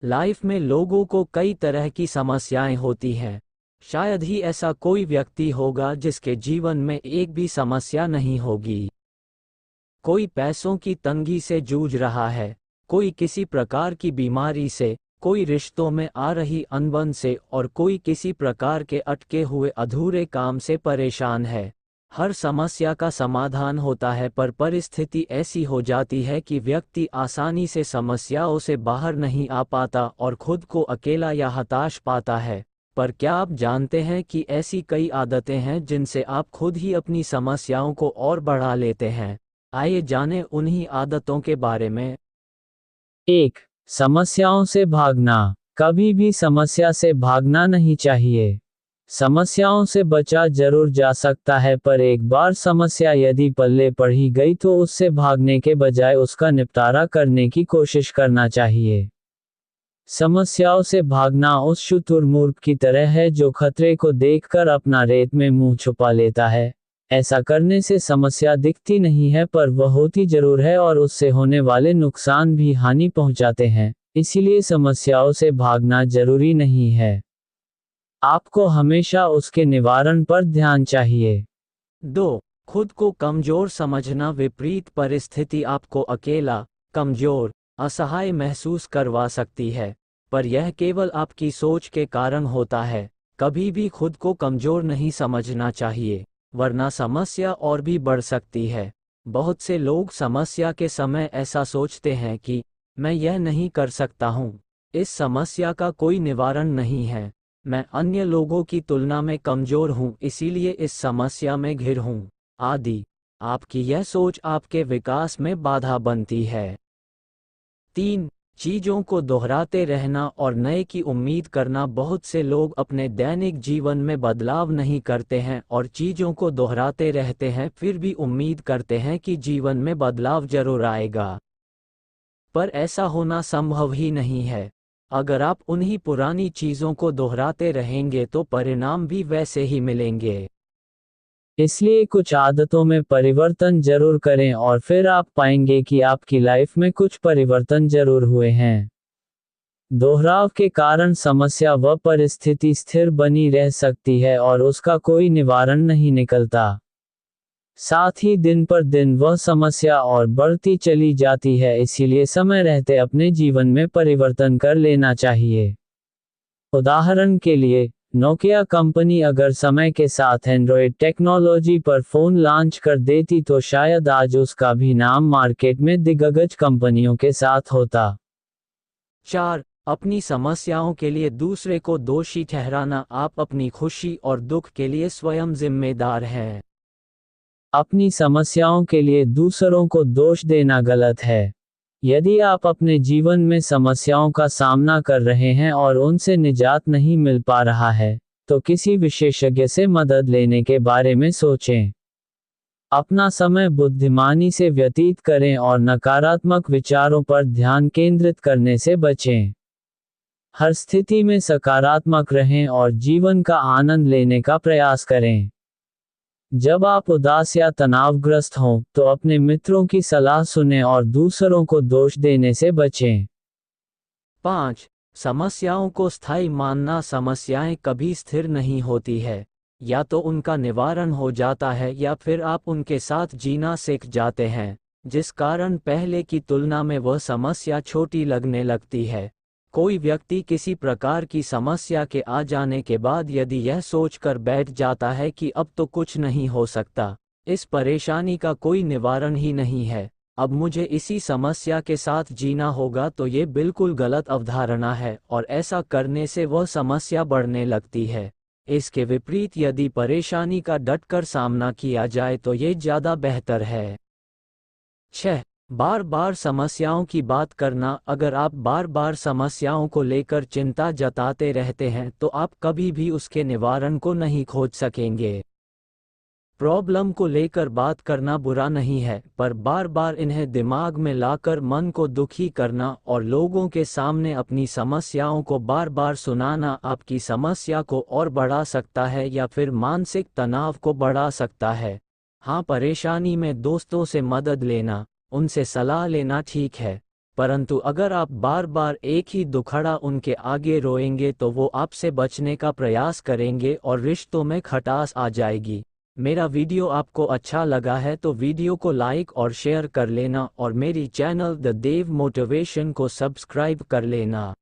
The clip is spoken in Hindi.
लाइफ में लोगों को कई तरह की समस्याएं होती हैं। शायद ही ऐसा कोई व्यक्ति होगा जिसके जीवन में एक भी समस्या नहीं होगी। कोई पैसों की तंगी से जूझ रहा है, कोई किसी प्रकार की बीमारी से, कोई रिश्तों में आ रही अनबन से और कोई किसी प्रकार के अटके हुए अधूरे काम से परेशान है। हर समस्या का समाधान होता है, पर परिस्थिति ऐसी हो जाती है कि व्यक्ति आसानी से समस्याओं से बाहर नहीं आ पाता और खुद को अकेला या हताश पाता है। पर क्या आप जानते हैं कि ऐसी कई आदतें हैं जिनसे आप खुद ही अपनी समस्याओं को और बढ़ा लेते हैं? आइए जानें उन्हीं आदतों के बारे में। 1. समस्याओं से भागना। कभी भी समस्या से भागना नहीं चाहिए। समस्याओं से बचा जरूर जा सकता है, पर एक बार समस्या यदि पल्ले पड़ी गई तो उससे भागने के बजाय उसका निपटारा करने की कोशिश करना चाहिए। समस्याओं से भागना उस शुतुरमुर्ग की तरह है जो खतरे को देखकर अपना रेत में मुंह छुपा लेता है। ऐसा करने से समस्या दिखती नहीं है, पर वह होती जरूर है और उससे होने वाले नुकसान भी हानि पहुंचाते हैं। इसीलिए समस्याओं से भागना जरूरी नहीं है। आपको हमेशा उसके निवारण पर ध्यान चाहिए। 2. खुद को कमजोर समझना। विपरीत परिस्थिति आपको अकेला, कमजोर, असहाय महसूस करवा सकती है, पर यह केवल आपकी सोच के कारण होता है। कभी भी खुद को कमजोर नहीं समझना चाहिए, वरना समस्या और भी बढ़ सकती है। बहुत से लोग समस्या के समय ऐसा सोचते हैं कि मैं यह नहीं कर सकता हूँ, इस समस्या का कोई निवारण नहीं है, मैं अन्य लोगों की तुलना में कमजोर हूँ इसीलिए इस समस्या में घिर हूँ, आदि। आपकी यह सोच आपके विकास में बाधा बनती है। 3. चीजों को दोहराते रहना और नए की उम्मीद करना। बहुत से लोग अपने दैनिक जीवन में बदलाव नहीं करते हैं और चीजों को दोहराते रहते हैं, फिर भी उम्मीद करते हैं कि जीवन में बदलाव जरूर आएगा। पर ऐसा होना संभव ही नहीं है। अगर आप उन्हीं पुरानी चीजों को दोहराते रहेंगे तो परिणाम भी वैसे ही मिलेंगे। इसलिए कुछ आदतों में परिवर्तन जरूर करें और फिर आप पाएंगे कि आपकी लाइफ में कुछ परिवर्तन जरूर हुए हैं। दोहराव के कारण समस्या व परिस्थिति स्थिर बनी रह सकती है और उसका कोई निवारण नहीं निकलता। साथ ही दिन पर दिन वह समस्या और बढ़ती चली जाती है, इसीलिए समय रहते अपने जीवन में परिवर्तन कर लेना चाहिए। उदाहरण के लिए, नोकिया कंपनी अगर समय के साथ एंड्रॉयड टेक्नोलॉजी पर फोन लॉन्च कर देती तो शायद आज उसका भी नाम मार्केट में दिग्गज कंपनियों के साथ होता। 4. अपनी समस्याओं के लिए दूसरे को दोषी ठहराना। आप अपनी खुशी और दुख के लिए स्वयं जिम्मेदार हैं। अपनी समस्याओं के लिए दूसरों को दोष देना गलत है। यदि आप अपने जीवन में समस्याओं का सामना कर रहे हैं और उनसे निजात नहीं मिल पा रहा है, तो किसी विशेषज्ञ से मदद लेने के बारे में सोचें। अपना समय बुद्धिमानी से व्यतीत करें और नकारात्मक विचारों पर ध्यान केंद्रित करने से बचें। हर स्थिति में सकारात्मक रहें और जीवन का आनंद लेने का प्रयास करें। जब आप उदास या तनावग्रस्त हों, तो अपने मित्रों की सलाह सुनें और दूसरों को दोष देने से बचें। 5. समस्याओं को स्थायी मानना। समस्याएं कभी स्थिर नहीं होती है, या तो उनका निवारण हो जाता है या फिर आप उनके साथ जीना सीख जाते हैं, जिस कारण पहले की तुलना में वह समस्या छोटी लगने लगती है। कोई व्यक्ति किसी प्रकार की समस्या के आ जाने के बाद यदि यह सोचकर बैठ जाता है कि अब तो कुछ नहीं हो सकता, इस परेशानी का कोई निवारण ही नहीं है, अब मुझे इसी समस्या के साथ जीना होगा, तो ये बिल्कुल गलत अवधारणा है और ऐसा करने से वह समस्या बढ़ने लगती है। इसके विपरीत यदि परेशानी का डटकर सामना किया जाए तो ये ज़्यादा बेहतर है। 6. बार बार समस्याओं की बात करना। अगर आप बार बार समस्याओं को लेकर चिंता जताते रहते हैं तो आप कभी भी उसके निवारण को नहीं खोज सकेंगे। प्रॉब्लम को लेकर बात करना बुरा नहीं है, पर बार बार इन्हें दिमाग में लाकर मन को दुखी करना और लोगों के सामने अपनी समस्याओं को बार बार सुनाना आपकी समस्या को और बढ़ा सकता है या फिर मानसिक तनाव को बढ़ा सकता है। हाँ, परेशानी में दोस्तों से मदद लेना, उनसे सलाह लेना ठीक है, परंतु अगर आप बार बार एक ही दुखड़ा उनके आगे रोएंगे तो वो आपसे बचने का प्रयास करेंगे और रिश्तों में खटास आ जाएगी। मेरा वीडियो आपको अच्छा लगा है तो वीडियो को लाइक और शेयर कर लेना और मेरी चैनल द देव मोटिवेशन को सब्सक्राइब कर लेना।